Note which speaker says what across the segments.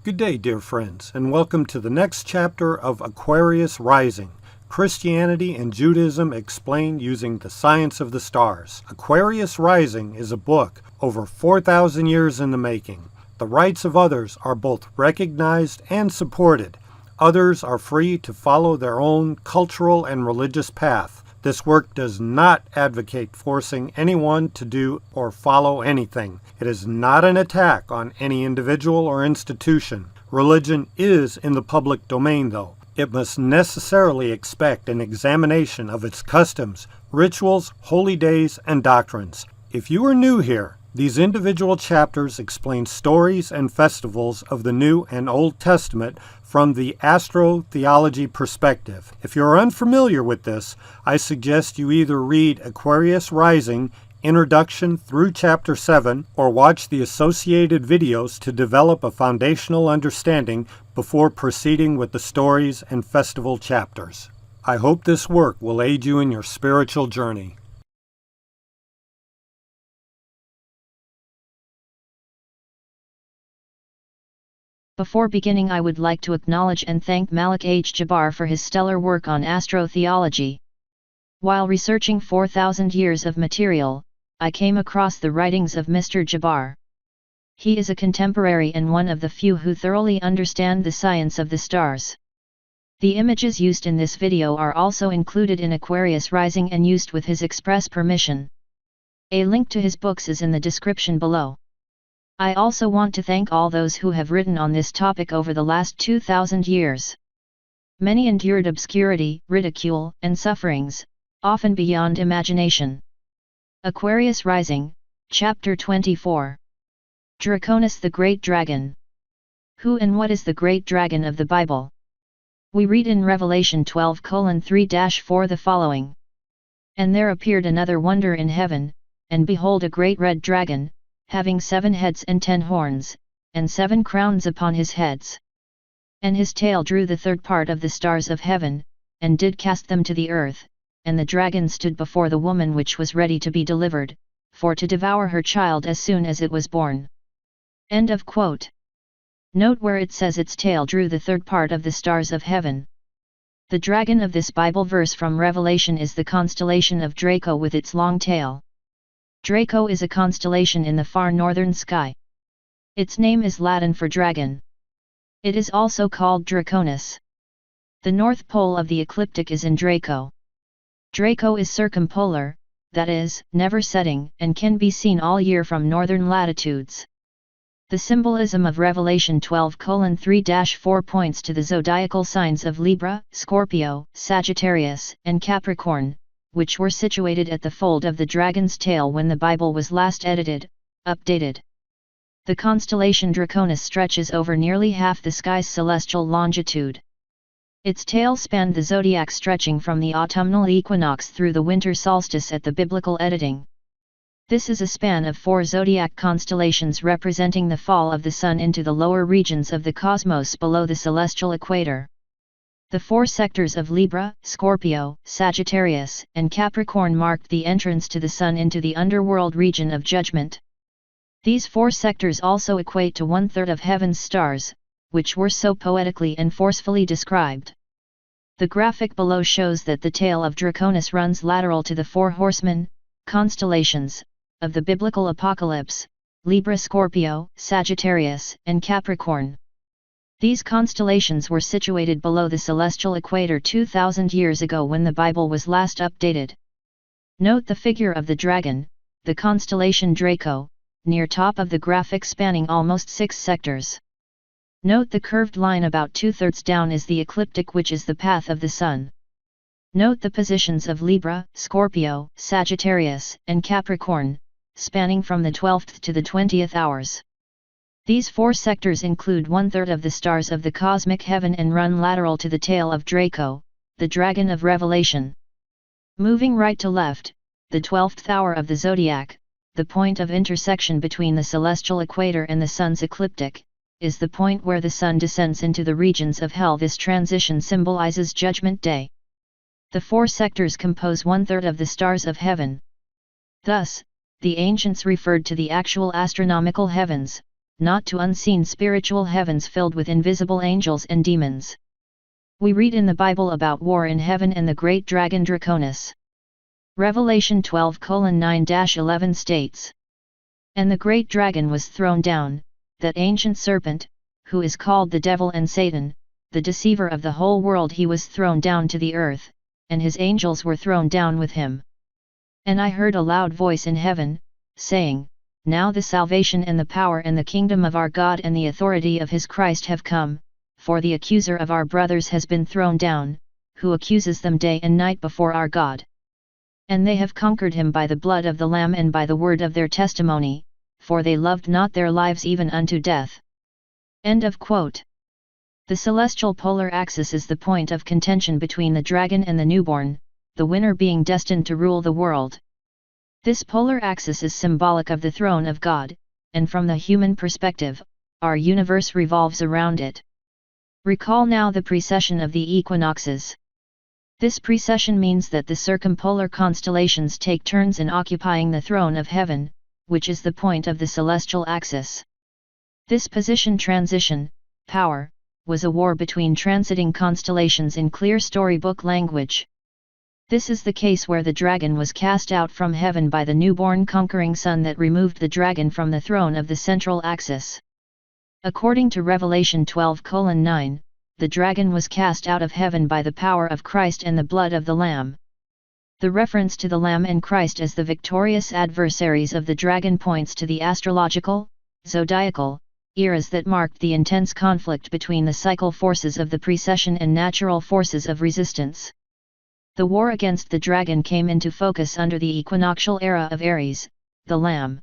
Speaker 1: Good day, dear friends, and welcome to the next chapter of Aquarius Rising, Christianity and Judaism explained using the science of the stars. Aquarius Rising is a book over 4,000 years in the making. The rights of others are both recognized and supported. Others are free to follow their own cultural and religious path. This work does not advocate forcing anyone to do or follow anything. It is not an attack on any individual or institution. Religion is in the public domain, though. It must necessarily expect an examination of its customs, rituals, holy days, and doctrines. If you are new here, these individual chapters explain stories and festivals of the New and Old Testament from the Astro Theology perspective. If you're unfamiliar with this, I suggest you either read Aquarius Rising, Introduction through Chapter 7, or watch the associated videos to develop a foundational understanding before proceeding with the stories and festival chapters. I hope this work will aid you in your spiritual journey.
Speaker 2: Before beginning, I would like to acknowledge and thank Malik H. Jabbar for his stellar work on Astro Theology. While researching 4,000 years of material, I came across the writings of Mr. Jabbar. He is a contemporary and one of the few who thoroughly understand the science of the stars. The images used in this video are also included in Aquarius Rising and used with his express permission. A link to his books is in the description below. I also want to thank all those who have written on this topic over the last 2,000 years. Many endured obscurity, ridicule, and sufferings, often beyond imagination. Aquarius Rising, Chapter 24. Draconis, the Great Dragon. Who and what is the Great Dragon of the Bible? We read in Revelation 12:3-4 the following. And there appeared another wonder in heaven, and behold a great red dragon, having 7 heads and 10 horns, and 7 crowns upon his heads. And his tail drew the third part of the stars of heaven, and did cast them to the earth, and the dragon stood before the woman which was ready to be delivered, for to devour her child as soon as it was born. End of quote. Note where it says its tail drew the third part of the stars of heaven. The dragon of this Bible verse from Revelation is the constellation of Draco with its long tail. Draco is a constellation in the far northern sky. Its name is Latin for dragon. It is also called Draconis. The north pole of the ecliptic is in Draco. Draco is circumpolar, that is, never setting, and can be seen all year from northern latitudes. The symbolism of Revelation 12:3-4 points to the zodiacal signs of Libra, Scorpio, Sagittarius, and Capricorn, which were situated at the fold of the dragon's tail when the Bible was last updated. The constellation Draconis stretches over nearly half the sky's celestial longitude. Its tail spanned the zodiac, stretching from the autumnal equinox through the winter solstice at the biblical editing. This is a span of 4 zodiac constellations representing the fall of the sun into the lower regions of the cosmos below the celestial equator. The 4 sectors of Libra, Scorpio, Sagittarius, and Capricorn marked the entrance to the sun into the underworld region of judgment. These 4 sectors also equate to 1/3 of heaven's stars, which were so poetically and forcefully described. The graphic below shows that the tail of Draconis runs lateral to the 4 horsemen, constellations, of the biblical apocalypse, Libra, Scorpio, Sagittarius, and Capricorn. These constellations were situated below the celestial equator 2,000 years ago when the Bible was last updated. Note the figure of the dragon, the constellation Draco, near top of the graphic spanning almost 6 sectors. Note the curved line about 2/3 down is the ecliptic, which is the path of the sun. Note the positions of Libra, Scorpio, Sagittarius, and Capricorn, spanning from the 12th to the 20th hours. These 4 sectors include 1/3 of the stars of the cosmic heaven and run lateral to the tail of Draco, the dragon of Revelation. Moving right to left, the 12th hour of the zodiac, the point of intersection between the celestial equator and the sun's ecliptic, is the point where the sun descends into the regions of hell. This transition symbolizes Judgment Day. The 4 sectors compose 1/3 of the stars of heaven. Thus, the ancients referred to the actual astronomical heavens, not to unseen spiritual heavens filled with invisible angels and demons. We read in the Bible about war in heaven and the great dragon Draconus. Revelation 12:9-11 states, "And the great dragon was thrown down, that ancient serpent, who is called the devil and Satan, the deceiver of the whole world. He was thrown down to the earth, and his angels were thrown down with him. And I heard a loud voice in heaven, saying, Now the salvation and the power and the kingdom of our God and the authority of his Christ have come, for the accuser of our brothers has been thrown down, who accuses them day and night before our God. And they have conquered him by the blood of the Lamb and by the word of their testimony, for they loved not their lives even unto death." End of quote. The celestial polar axis is the point of contention between the dragon and the newborn, the winner being destined to rule the world. This polar axis is symbolic of the throne of God, and from the human perspective, our universe revolves around it. Recall now the precession of the equinoxes. This precession means that the circumpolar constellations take turns in occupying the throne of heaven, which is the point of the celestial axis. This position transition, power, was a war between transiting constellations in clear storybook language. This is the case where the dragon was cast out from heaven by the newborn conquering son that removed the dragon from the throne of the central axis. According to Revelation 12:9, the dragon was cast out of heaven by the power of Christ and the blood of the Lamb. The reference to the Lamb and Christ as the victorious adversaries of the dragon points to the astrological, zodiacal, eras that marked the intense conflict between the cycle forces of the precession and natural forces of resistance. The war against the dragon came into focus under the equinoctial era of Aries, the Lamb.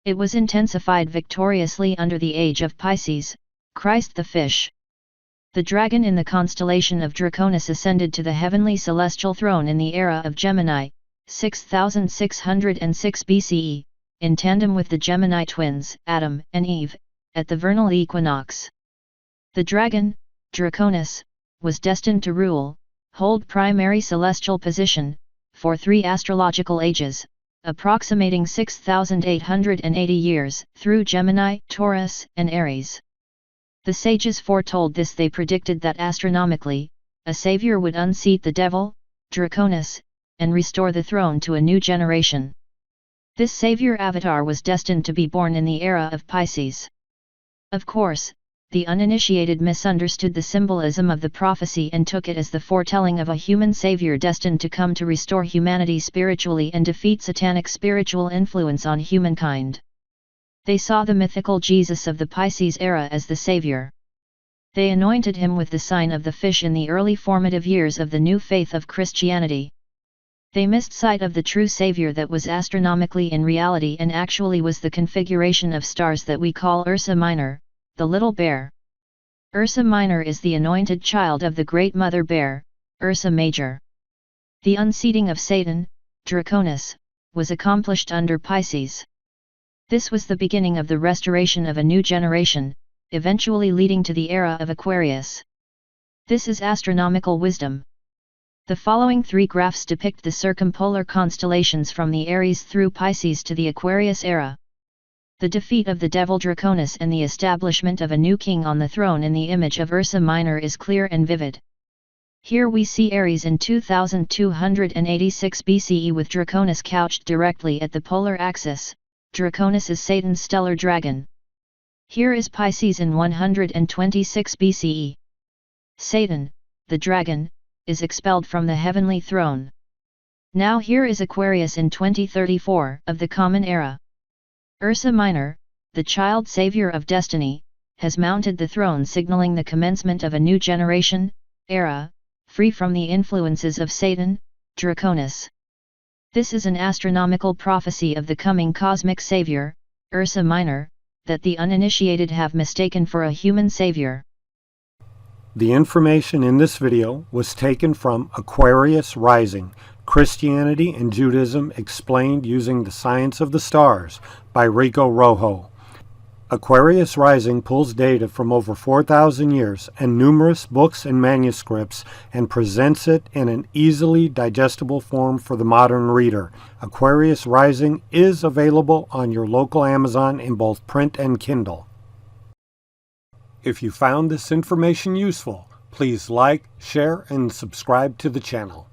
Speaker 2: It was intensified victoriously under the age of Pisces, Christ the fish. The dragon in the constellation of Draconus ascended to the heavenly celestial throne in the era of Gemini, 6606 BCE, in tandem with the Gemini twins, Adam and Eve, at the vernal equinox. The dragon, Draconus, was destined to rule, hold primary celestial position, for 3 astrological ages, approximating 6,880 years, through Gemini, Taurus, and Aries. The sages foretold this. They predicted that astronomically, a savior would unseat the devil, Draconus, and restore the throne to a new generation. This savior avatar was destined to be born in the era of Pisces. Of course, the uninitiated misunderstood the symbolism of the prophecy and took it as the foretelling of a human savior destined to come to restore humanity spiritually and defeat satanic spiritual influence on humankind. They saw the mythical Jesus of the Pisces era as the savior. They anointed him with the sign of the fish in the early formative years of the new faith of Christianity. They missed sight of the true savior that was astronomically in reality and actually was the configuration of stars that we call Ursa Minor, the little bear. Ursa Minor is the anointed child of the great mother bear, Ursa Major. The unseating of Satan, Draconus, was accomplished under Pisces. This was the beginning of the restoration of a new generation, eventually leading to the era of Aquarius. This is astronomical wisdom. The following 3 graphs depict the circumpolar constellations from the Aries through Pisces to the Aquarius era. The defeat of the devil Draconus and the establishment of a new king on the throne in the image of Ursa Minor is clear and vivid. Here we see Aries in 2286 BCE with Draconus couched directly at the polar axis. Draconus is Satan's stellar dragon. Here is Pisces in 126 BCE. Satan, the dragon, is expelled from the heavenly throne. Now here is Aquarius in 2034 of the Common Era. Ursa Minor, the child savior of destiny, has mounted the throne, signaling the commencement of a new generation, era, free from the influences of Satan, Draconus. This is an astronomical prophecy of the coming cosmic savior, Ursa Minor, that the uninitiated have mistaken for a human savior.
Speaker 1: The information in this video was taken from Aquarius Rising, Christianity and Judaism Explained Using the Science of the Stars by Rico Rojo. Aquarius Rising pulls data from over 4,000 years and numerous books and manuscripts and presents it in an easily digestible form for the modern reader. Aquarius Rising is available on your local Amazon in both print and Kindle. If you found this information useful, please like, share, and subscribe to the channel.